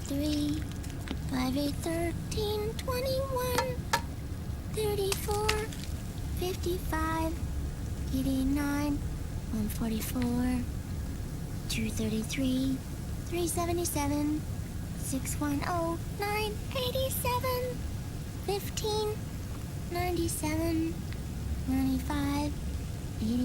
3, 5, 8, 13, 21, 34, 55, 89, 144, 233, 377, 610, 987, 15, 97, 95, 84.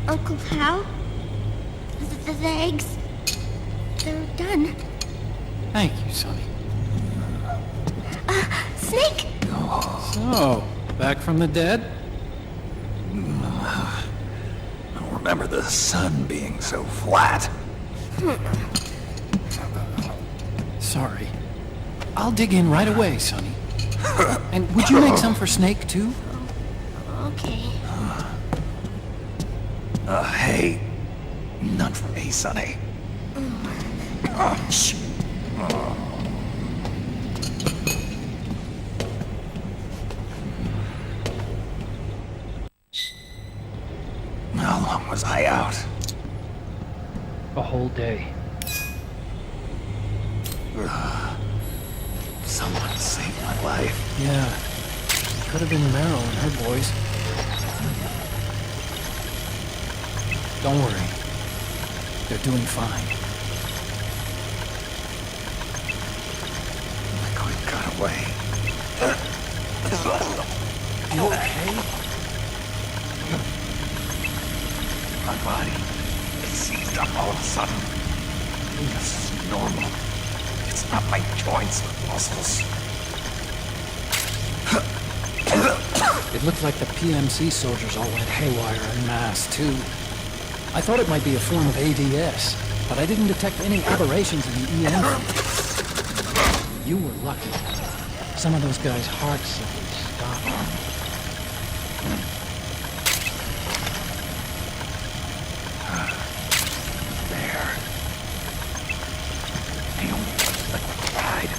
Uncle Hal? The eggs? They're done. Thank you, Sonny. Snake! So, back from the dead? I don't remember the sun being so flat. Sorry. I'll dig in right away, Sonny. And would you make some for Snake, too? Okay. Hey, none for me, Sonny. Shh. How long was I out? A whole day. Someone saved my life. Yeah. Could have been Meryl and her boys. Don't worry. They're doing fine. Look who got away. You okay? My body, it seized up all of a sudden. This is normal. It's not my joints or muscles. It looked like the PMC soldiers all went haywire en masse, too. I thought it might be a form of ADS, but I didn't detect any aberrations in the EM. You were lucky. Some of those guys' hearts simply stopped. There. Naomi was liquefied.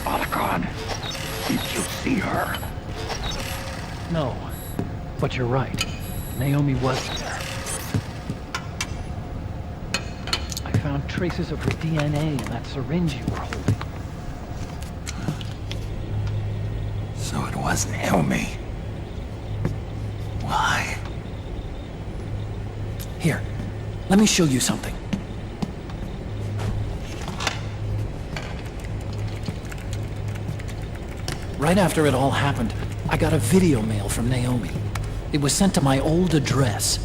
Otacon, did you see her? No, but you're right. Naomi was there. I found traces of her DNA in that syringe you were holding. So it was Naomi. Why? Here, let me show you something. Right after it all happened, I got a video mail from Naomi. It was sent to my old address.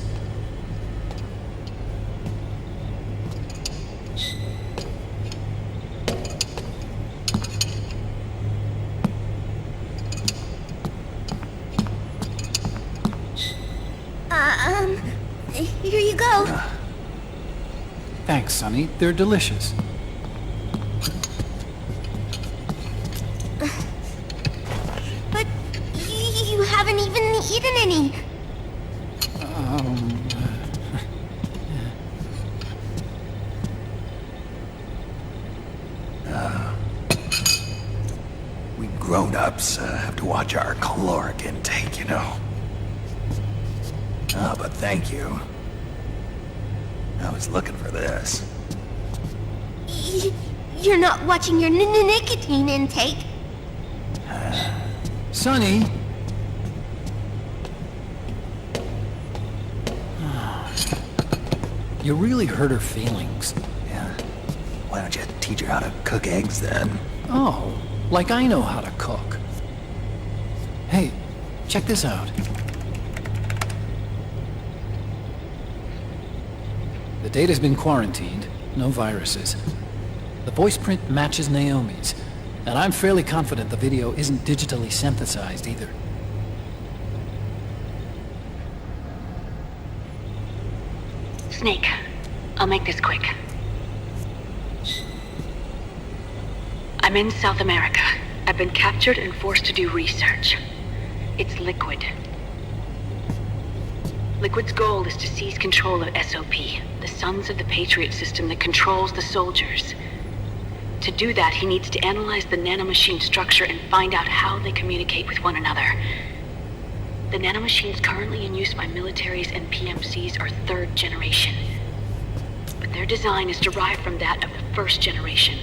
Here you go. Thanks, Sonny. They're delicious. But you haven't even eaten any. We grown-ups have to watch our caloric intake, you know. But thank you. I was looking for this. You're not watching your nicotine intake. Sonny! You really hurt her feelings. Yeah. Why don't you teach her how to cook eggs then? Oh, like I know how to cook. Hey, check this out. The data's been quarantined, no viruses. The voice print matches Naomi's, and I'm fairly confident the video isn't digitally synthesized either. Snake, I'll make this quick. I'm in South America. I've been captured and forced to do research. It's Liquid. Liquid's goal is to seize control of SOP, the Sons of the Patriot system that controls the soldiers. To do that, he needs to analyze the nanomachine structure and find out how they communicate with one another. The nanomachines currently in use by militaries and PMCs are third generation. But their design is derived from that of the first generation.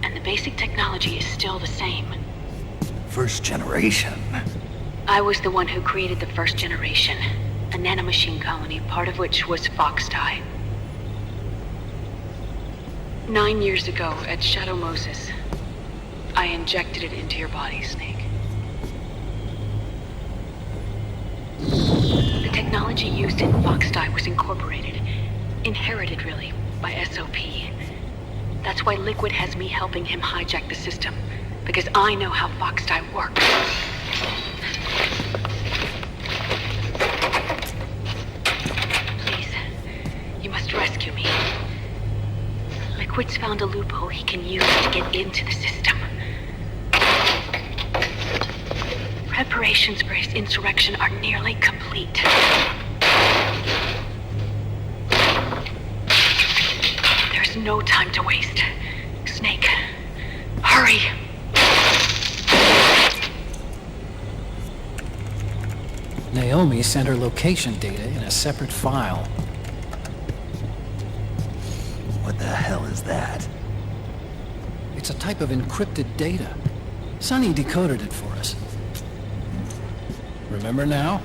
And the basic technology is still the same. First generation? I was the one who created the first generation. A nanomachine colony, part of which was Foxdie. 9 years ago, at Shadow Moses, I injected it into your body, Snake. The technology used in Foxdie was incorporated, inherited really, by SOP. That's why Liquid has me helping him hijack the system, because I know how Foxdie works. You must rescue me. Liquid's found a loophole he can use to get into the system. Preparations for his insurrection are nearly complete. There's no time to waste. Snake, hurry! Naomi sent her location data in a separate file. What the hell is that? It's a type of encrypted data. Sonny decoded it for us. Remember now?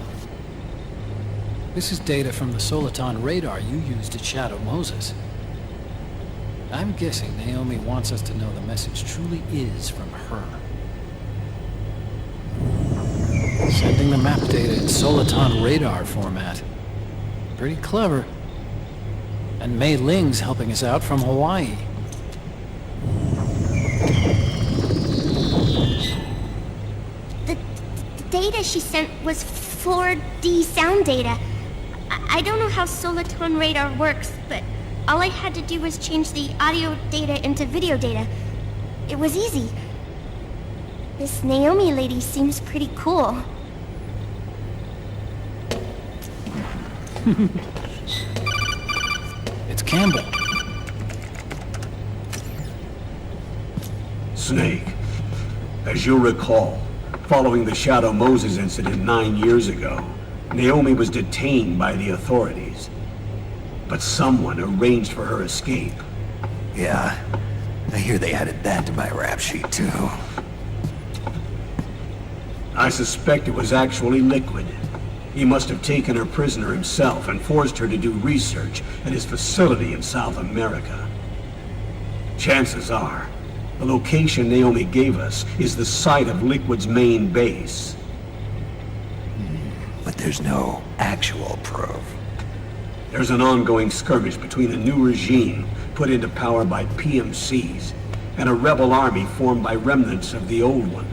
This is data from the Soliton radar you used at Shadow Moses. I'm guessing Naomi wants us to know the message truly is from her. Sending the map data in Soliton radar format. Pretty clever. And Mei Ling's helping us out from Hawaii. The data she sent was 4D sound data. I don't know how Soliton radar works, but all I had to do was change the audio data into video data. It was easy. This Naomi lady seems pretty cool. It's Campbell. Snake, as you'll recall, following the Shadow Moses incident 9 years ago, Naomi was detained by the authorities. But someone arranged for her escape. Yeah, I hear they added that to my rap sheet too. I suspect it was actually Liquid. He must have taken her prisoner himself and forced her to do research at his facility in South America. Chances are, the location Naomi gave us is the site of Liquid's main base. But there's no actual proof. There's an ongoing skirmish between a new regime put into power by PMCs and a rebel army formed by remnants of the old one.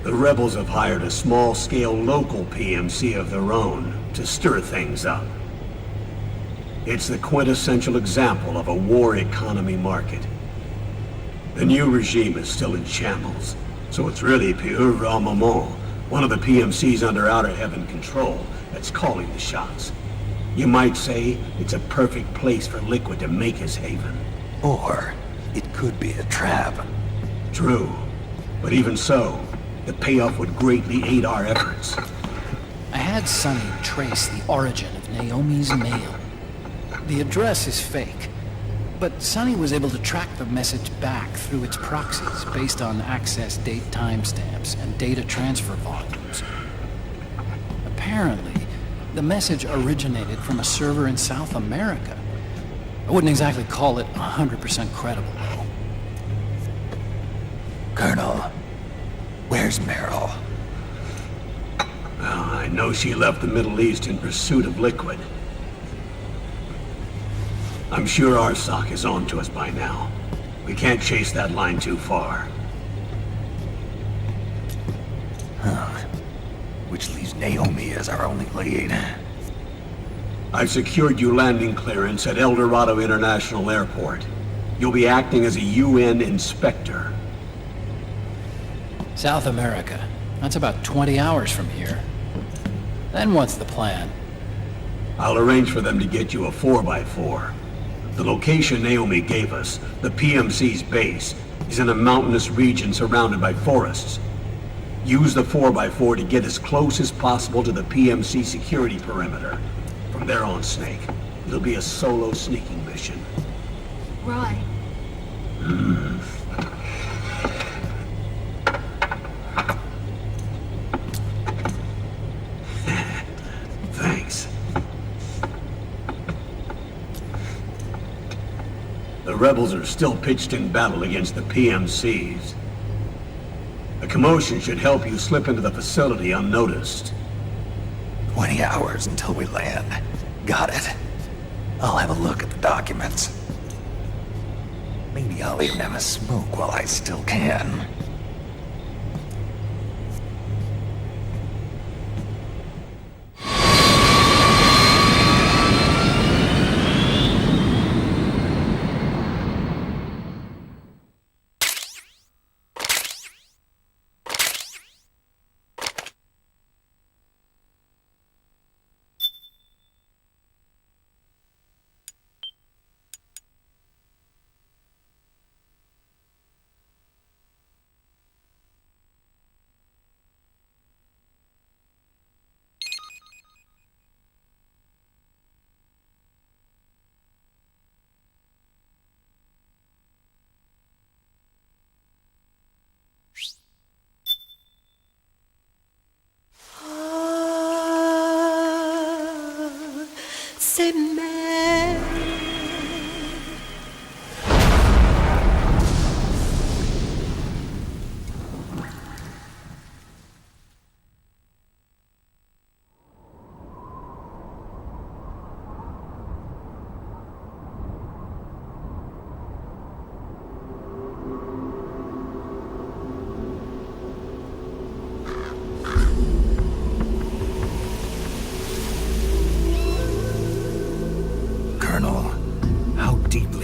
The rebels have hired a small-scale local PMC of their own to stir things up. It's the quintessential example of a war economy market. The new regime is still in shambles, so it's really Pierre Valmont, one of the PMCs under Outer Heaven control, that's calling the shots. You might say it's a perfect place for Liquid to make his haven. Or it could be a trap. True, but even so, the payoff would greatly aid our efforts. I had Sonny trace the origin of Naomi's mail. The address is fake, but Sonny was able to track the message back through its proxies based on access date timestamps and data transfer volumes. Apparently, the message originated from a server in South America. I wouldn't exactly call it 100% credible, though. Colonel, where's Meryl? Well, I know she left the Middle East in pursuit of Liquid. I'm sure Arsak is on to us by now. We can't chase that line too far. Which leaves Naomi as our only lead. I've secured you landing clearance at El Dorado International Airport. You'll be acting as a UN inspector. South America. That's about 20 hours from here. Then what's the plan? I'll arrange for them to get you a 4x4. The location Naomi gave us, the PMC's base, is in a mountainous region surrounded by forests. Use the 4x4 to get as close as possible to the PMC security perimeter. From there on, Snake, it'll be a solo sneaking mission. Right. Thanks. The rebels are still pitched in battle against the PMCs. A commotion should help you slip into the facility unnoticed. 20 hours until we land. Got it. I'll have a look at the documents. Maybe I'll even have a smoke while I still can.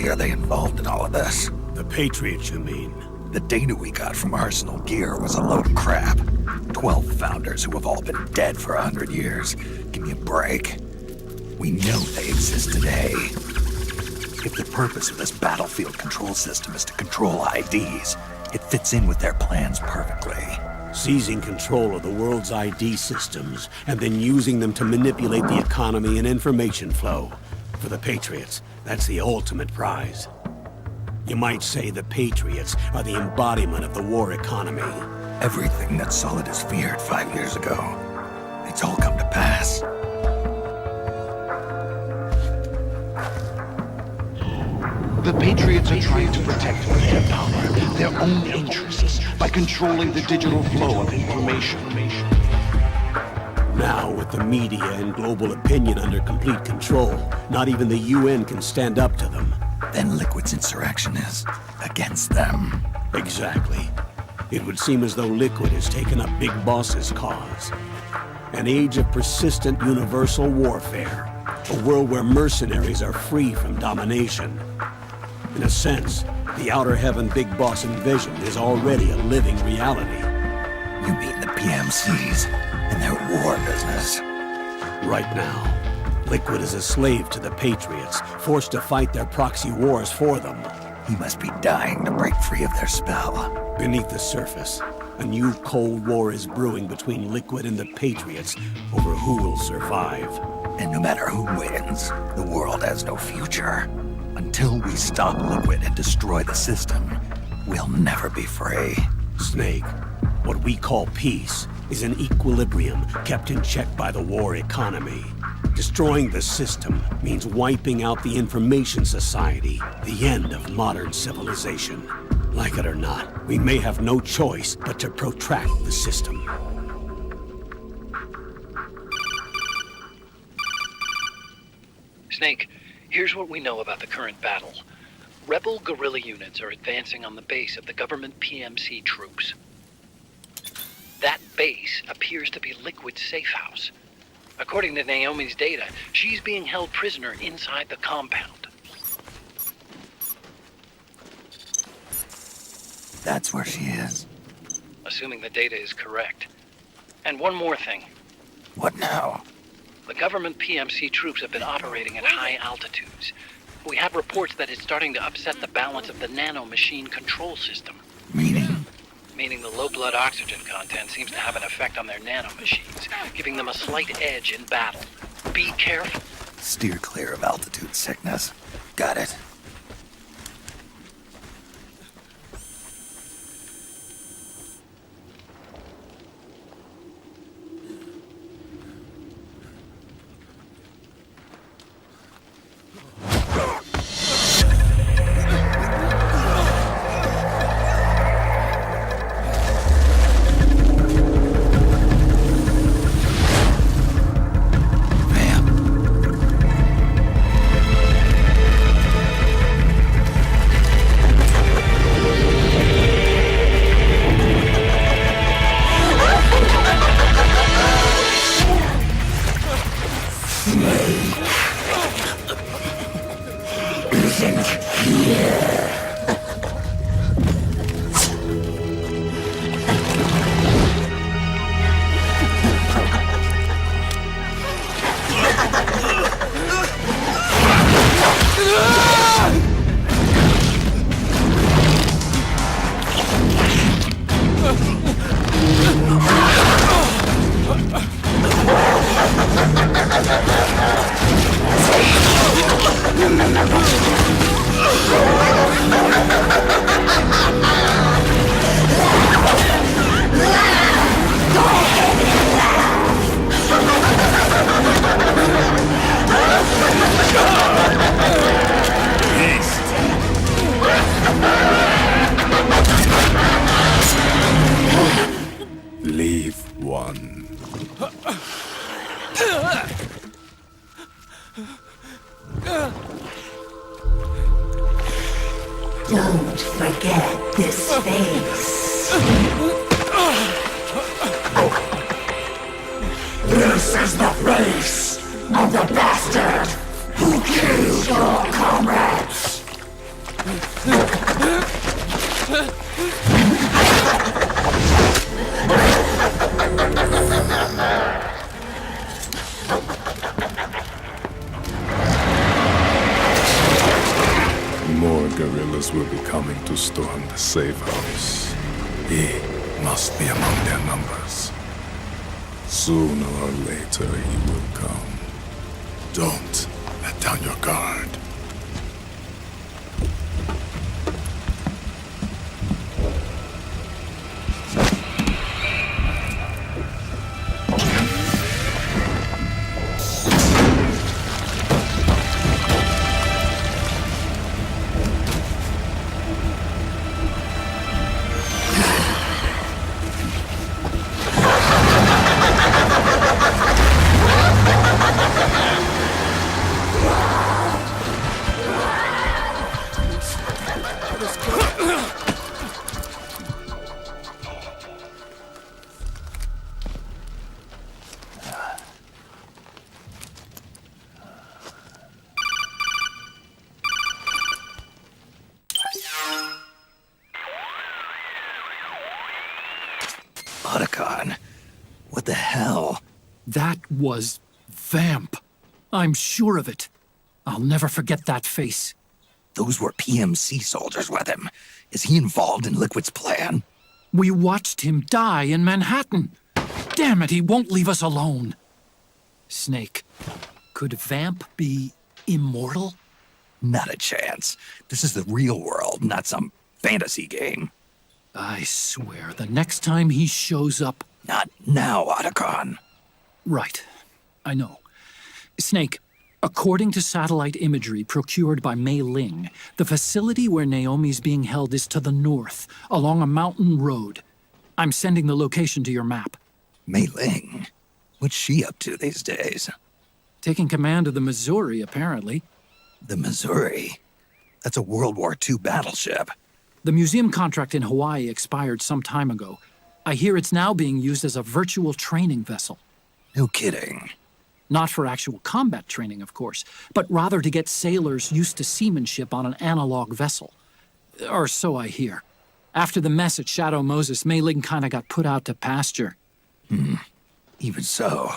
Are they involved in all of this? The Patriots, you mean? The data we got from Arsenal Gear was a load of crap. 12 founders who have all been dead for 100 years. Give me a break. We know they exist today. If the purpose of this battlefield control system is to control IDs, it fits in with their plans perfectly. Seizing control of the world's ID systems, and then using them to manipulate the economy and information flow. For the Patriots, that's the ultimate prize. You might say the Patriots are the embodiment of the war economy. Everything that Solidus feared 5 years ago, it's all come to pass. The Patriots are trying to protect their power, their own interests, by controlling the digital flow of information. Now, with the media and global opinion under complete control, not even the UN can stand up to them. Then Liquid's insurrection is against them. Exactly. It would seem as though Liquid has taken up Big Boss's cause. An age of persistent universal warfare. A world where mercenaries are free from domination. In a sense, the Outer Heaven Big Boss envisioned is already a living reality. You mean the PMCs and their war business? Right now, Liquid is a slave to the Patriots, forced to fight their proxy wars for them. He must be dying to break free of their spell. Beneath the surface, a new Cold War is brewing between Liquid and the Patriots over who will survive. And no matter who wins, the world has no future. Until we stop Liquid and destroy the system, we'll never be free. Snake, what we call peace is an equilibrium kept in check by the war economy. Destroying the system means wiping out the information society, the end of modern civilization. Like it or not, we may have no choice but to protract the system. Snake, Here's what we know about the current battle. Rebel guerrilla units are advancing on the base of the government PMC troops. That base appears to be Liquid's safe house. According to Naomi's data, she's being held prisoner inside the compound. That's where she is. Assuming the data is correct. And one more thing. What now? The government PMC troops have been operating at high altitudes. We have reports that it's starting to upset the balance of the nanomachine control system. Meaning? Meaning the low blood oxygen content seems to have an effect on their nanomachines, giving them a slight edge in battle. Be careful. Steer clear of altitude sickness. Got it. Leave one. Don't forget this face. This is the face of the bastard who killed your comrades. More guerrillas will be coming to storm the safe house. He must be among their numbers. Sooner or later he will come. Don't let down your guard. Otacon. What the hell? That was Vamp. I'm sure of it. I'll never forget that face. Those were PMC soldiers with him. Is he involved in Liquid's plan? We watched him die in Manhattan. Damn it, he won't leave us alone. Snake, could Vamp be immortal? Not a chance. This is the real world, not some fantasy game. I swear, the next time he shows up... Not now, Otacon. Right. I know. Snake, according to satellite imagery procured by Mei Ling, the facility where Naomi's being held is to the north, along a mountain road. I'm sending the location to your map. Mei Ling? What's she up to these days? Taking command of the Missouri, apparently. The Missouri? That's a World War II battleship. The museum contract in Hawaii expired some time ago. I hear it's now being used as a virtual training vessel. No kidding. Not for actual combat training, of course, but rather to get sailors used to seamanship on an analog vessel. Or so I hear. After the mess at Shadow Moses, Mei Ling kinda got put out to pasture. Even so,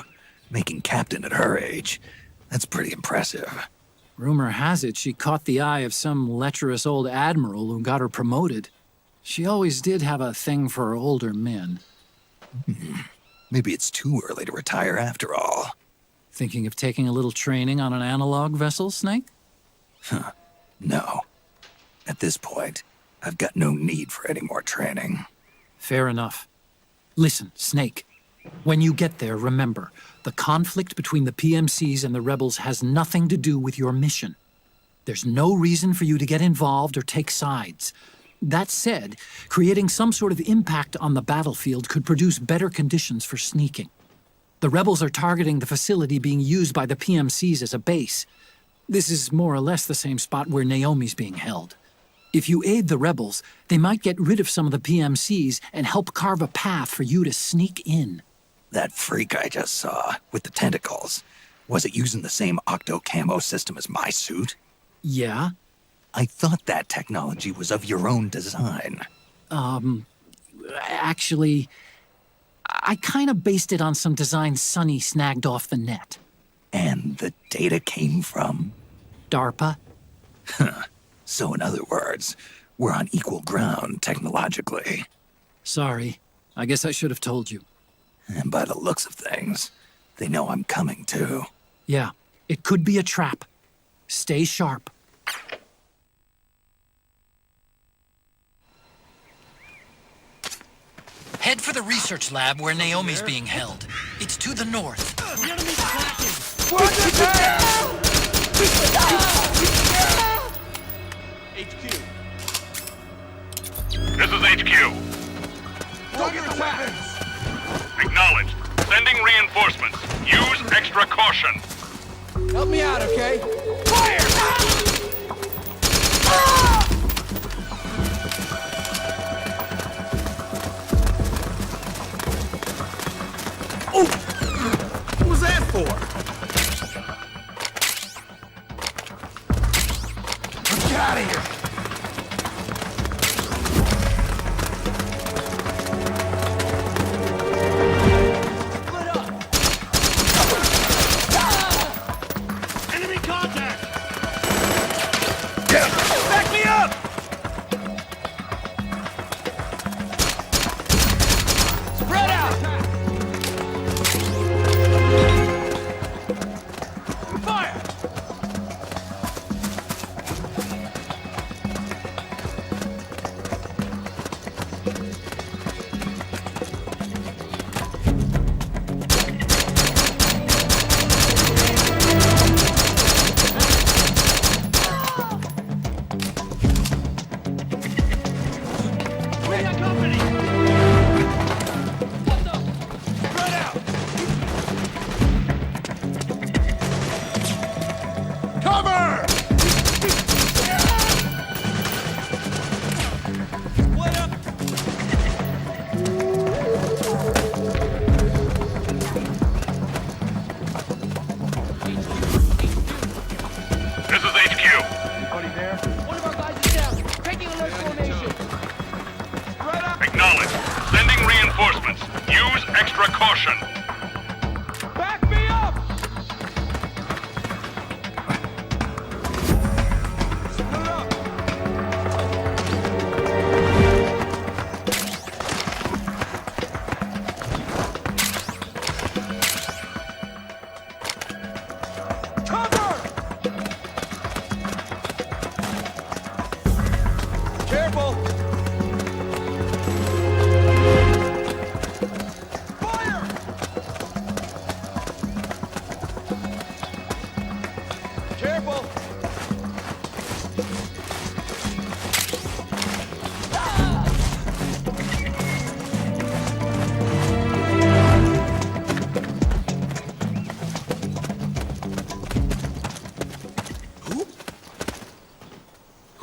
making captain at her age, that's pretty impressive. Rumor has it she caught the eye of some lecherous old admiral who got her promoted. She always did have a thing for older men. Maybe it's too early to retire after all. Thinking of taking a little training on an analog vessel, Snake? No. At this point, I've got no need for any more training. Fair enough. Listen, Snake. When you get there, remember, the conflict between the PMCs and the rebels has nothing to do with your mission. There's no reason for you to get involved or take sides. That said, creating some sort of impact on the battlefield could produce better conditions for sneaking. The rebels are targeting the facility being used by the PMCs as a base. This is more or less the same spot where Naomi's being held. If you aid the rebels, they might get rid of some of the PMCs and help carve a path for you to sneak in. That freak I just saw, with the tentacles, was it using the same octo-camo system as my suit? Yeah? I thought that technology was of your own design. Actually, I kinda based it on some designs Sonny snagged off the net. And the data came from? DARPA? So in other words, we're on equal ground technologically. Sorry. I guess I should have told you. And by the looks of things, they know I'm coming too. Yeah, it could be a trap. Stay sharp. Head for the research lab where Naomi's being held. It's to the north. This is HQ. Acknowledged. Sending reinforcements. Use extra caution. Help me out, okay? What was that for? Get out of here!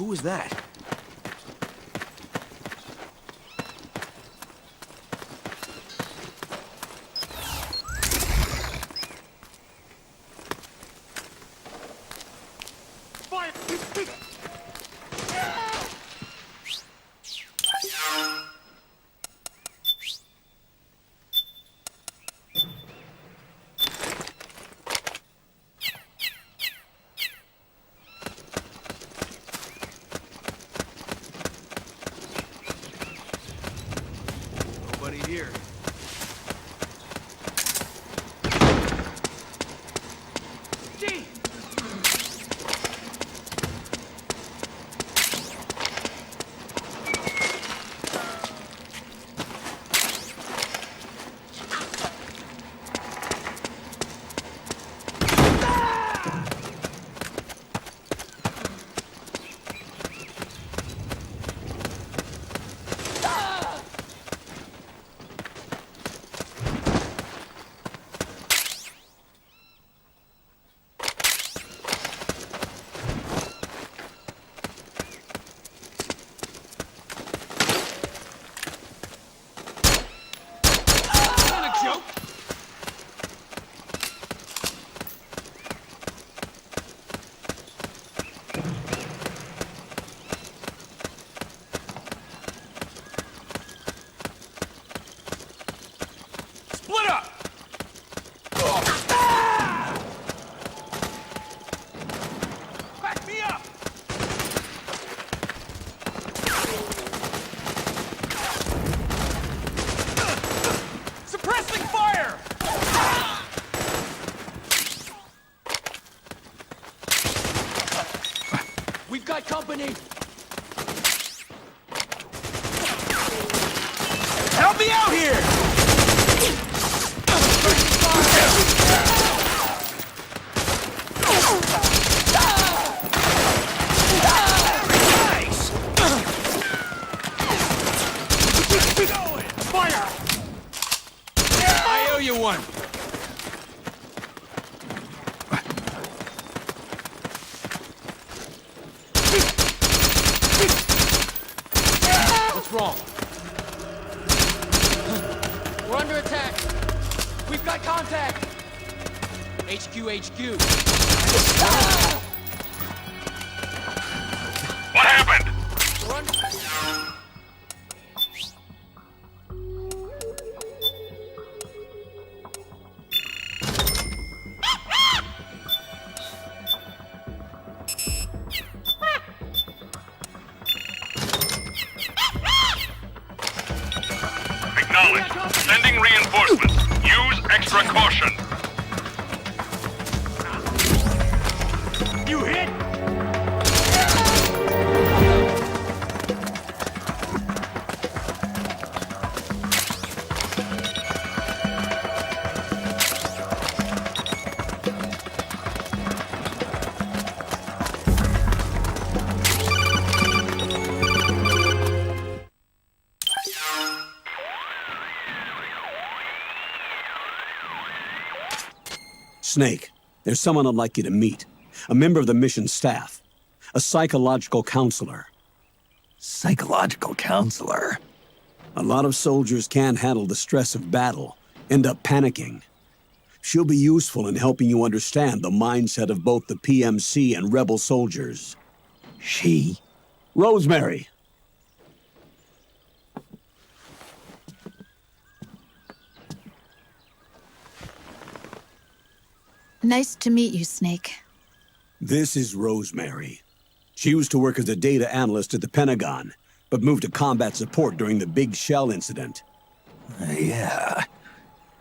was that? Nobody here. Gee! Split up! Back me up! Suppressing fire! We've got company! Help me out here! Fire! I owe you one. What's wrong? We're under attack. We've got contact. HQ. What happened? We're under... Acknowledged. Sending reinforcements. Use extra caution. You hit? Snake, there's someone I'd like you to meet. A member of the mission staff. A psychological counselor. Psychological counselor? A lot of soldiers can't handle the stress of battle, end up panicking. She'll be useful in helping you understand the mindset of both the PMC and rebel soldiers. She? Rosemary. Nice to meet you, Snake. This is Rosemary. She used to work as a data analyst at the Pentagon, but moved to combat support during the Big Shell incident. Yeah.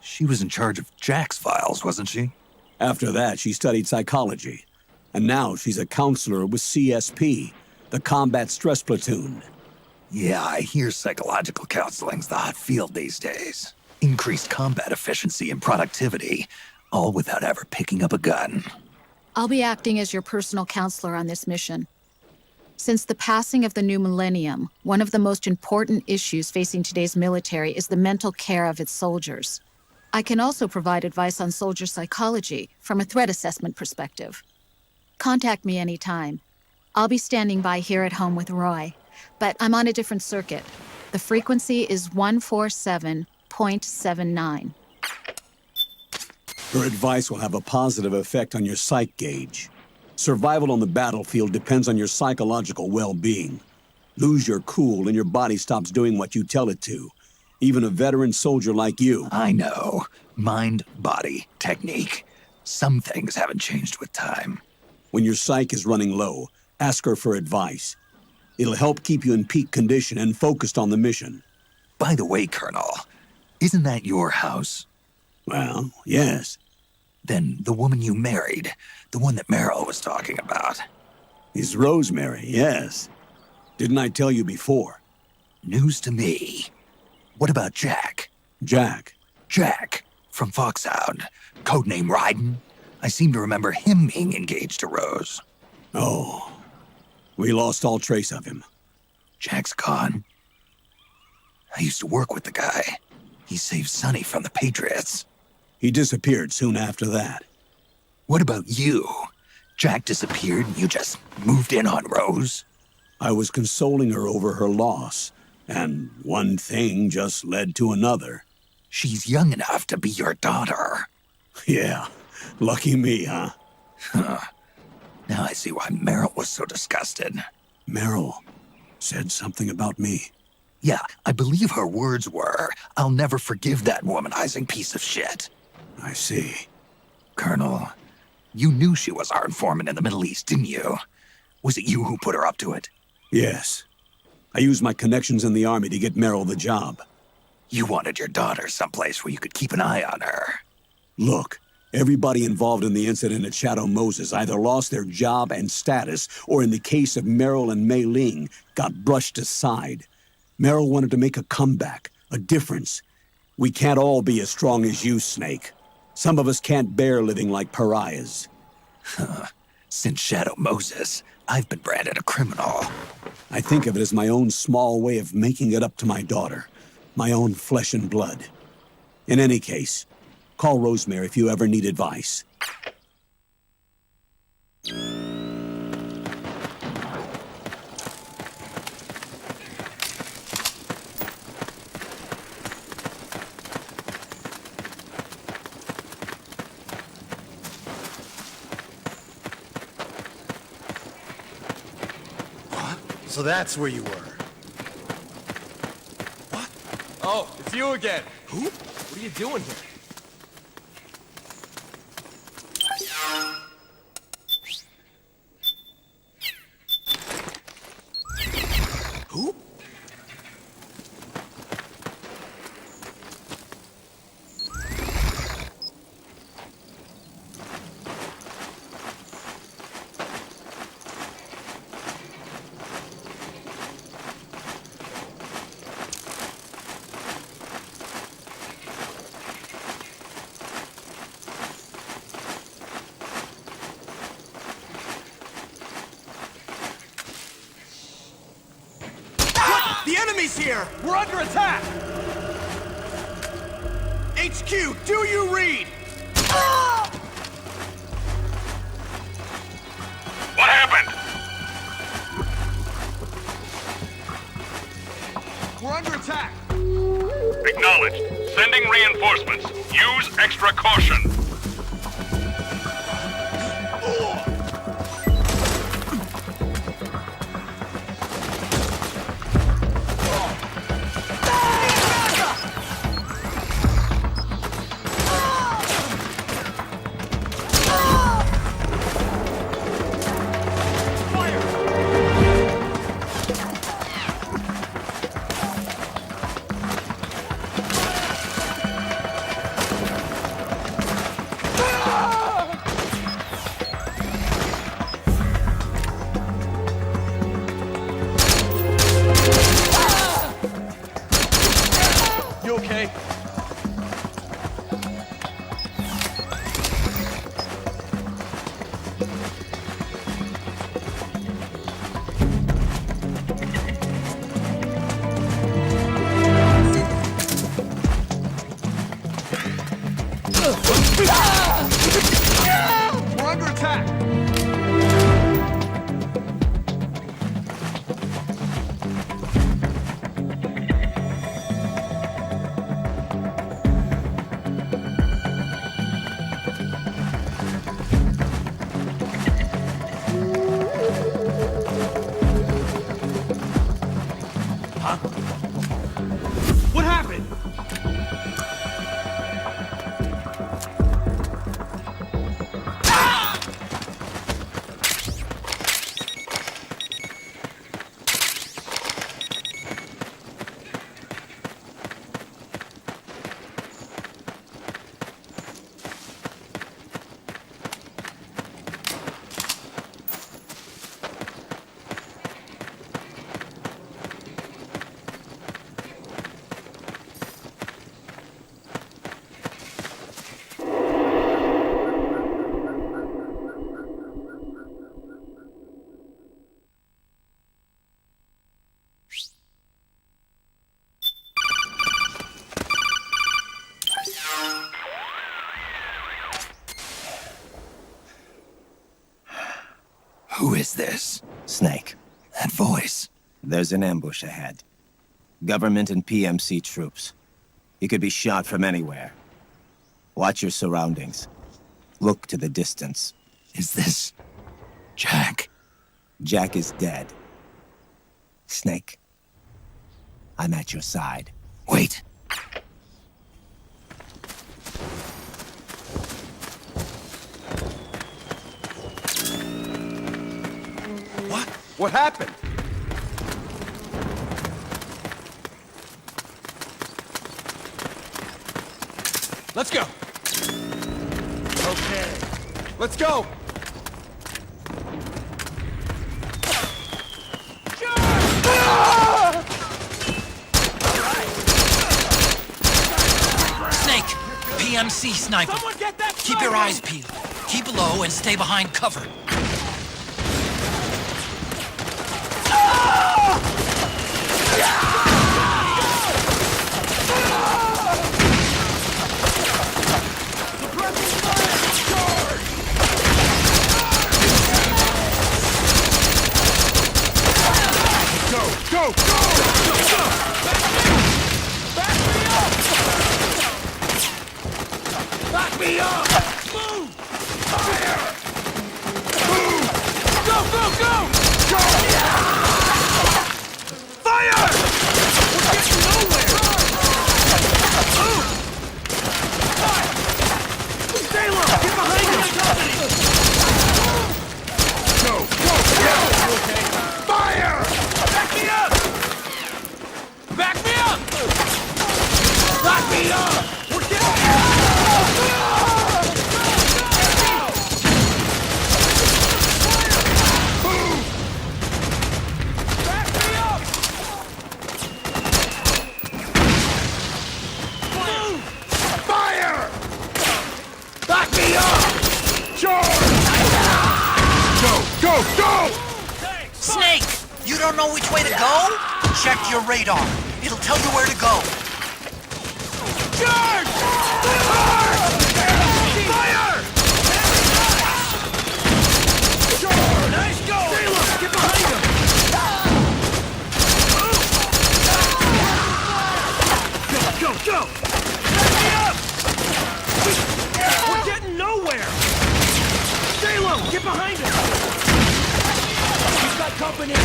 She was in charge of Jack's files, wasn't she? After that, she studied psychology. And now she's a counselor with CSP, the Combat Stress Platoon. Yeah, I hear psychological counseling's the hot field these days. Increased combat efficiency and productivity, all without ever picking up a gun. I'll be acting as your personal counselor on this mission. Since the passing of the new millennium, one of the most important issues facing today's military is the mental care of its soldiers. I can also provide advice on soldier psychology from a threat assessment perspective. Contact me anytime. I'll be standing by here at home with Roy, but I'm on a different circuit. The frequency is 147.79. Her advice will have a positive effect on your psych gauge. Survival on the battlefield depends on your psychological well-being. Lose your cool and your body stops doing what you tell it to. Even a veteran soldier like you. I know. Mind, body, technique. Some things haven't changed with time. When your psyche is running low, ask her for advice. It'll help keep you in peak condition and focused on the mission. By the way, Colonel, isn't that your house? Well, yes. Then the woman you married, the one that Meryl was talking about. Is Rosemary, yes. Didn't I tell you before? News to me. What about Jack? Jack? Jack, from Foxhound. Codename Raiden. I seem to remember him being engaged to Rose. Oh. We lost all trace of him. Jack's gone. I used to work with the guy. He saved Sonny from the Patriots. He disappeared soon after that. What about you? Jack disappeared and you just moved in on Rose? I was consoling her over her loss, and one thing just led to another. She's young enough to be your daughter. Yeah, lucky me, huh? Now I see why Meryl was so disgusted. Meryl said something about me. Yeah, I believe her words were, "I'll never forgive that womanizing piece of shit." I see. Colonel, you knew she was our informant in the Middle East, didn't you? Was it you who put her up to it? Yes. I used my connections in the army to get Meryl the job. You wanted your daughter someplace where you could keep an eye on her. Look, everybody involved in the incident at Shadow Moses either lost their job and status, or in the case of Meryl and Mei Ling, got brushed aside. Meryl wanted to make a comeback, a difference. We can't all be as strong as you, Snake. Some of us can't bear living like pariahs. Since Shadow Moses, I've been branded a criminal. I think of it as my own small way of making it up to my daughter. My own flesh and blood. In any case, call Rosemary if you ever need advice. So that's where you were. What? Oh, it's you again. Who? What are you doing here? Who? The enemy's here! We're under attack! HQ, do you read? What happened? We're under attack! Acknowledged. Sending reinforcements. Use extra caution. Who is this? Snake. That voice. There's an ambush ahead. Government and PMC troops. You could be shot from anywhere. Watch your surroundings. Look to the distance. Is this... Jack? Jack is dead. Snake. I'm at your side. Wait. What? What happened? Let's go. Okay. Let's go. Snake! PMC sniper. Keep your eyes peeled. Keep low and stay behind cover. Go! Back me up! Move! Fire! Move! Go! Fire! We're getting nowhere! Move! Stay low! Get behind the company! Go! Okay. Fire! Back me up! Back me up! Back me up! We're getting... Go! Snake! You don't know which way to go? Check your radar. It'll tell you where to go. Charge! Fire! Nice go! Sailor, get behind him! Go! Back me up! We're getting nowhere! Stay low! Get behind him! He's got company! Go!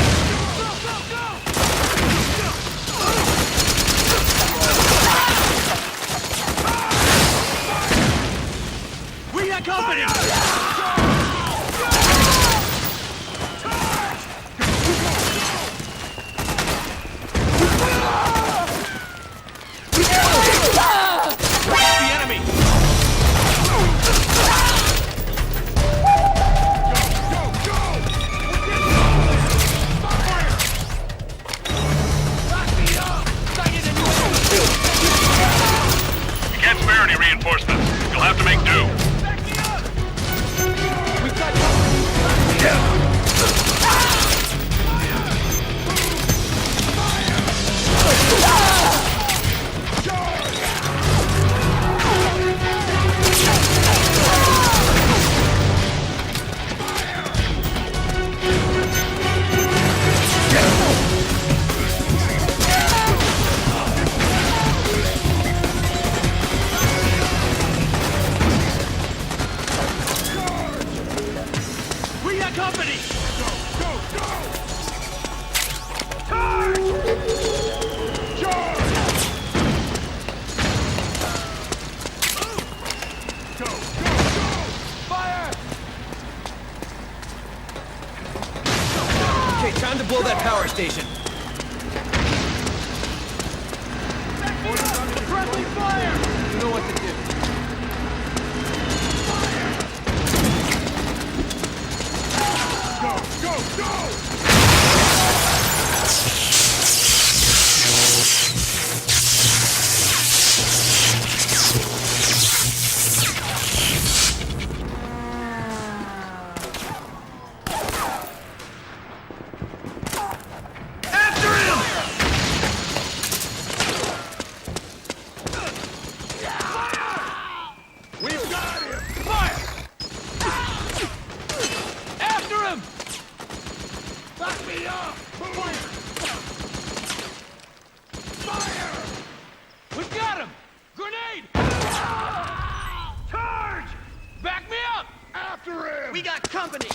We got company! The enemy! You can't spare any reinforcements. You'll have to make do. We got company! Go! Charge! Go! Fire! Okay, time to blow that power station. Friendly fire! You know what to do. Go! After him! We've got him! Grenade! Charge! Back me up! After him! We got company!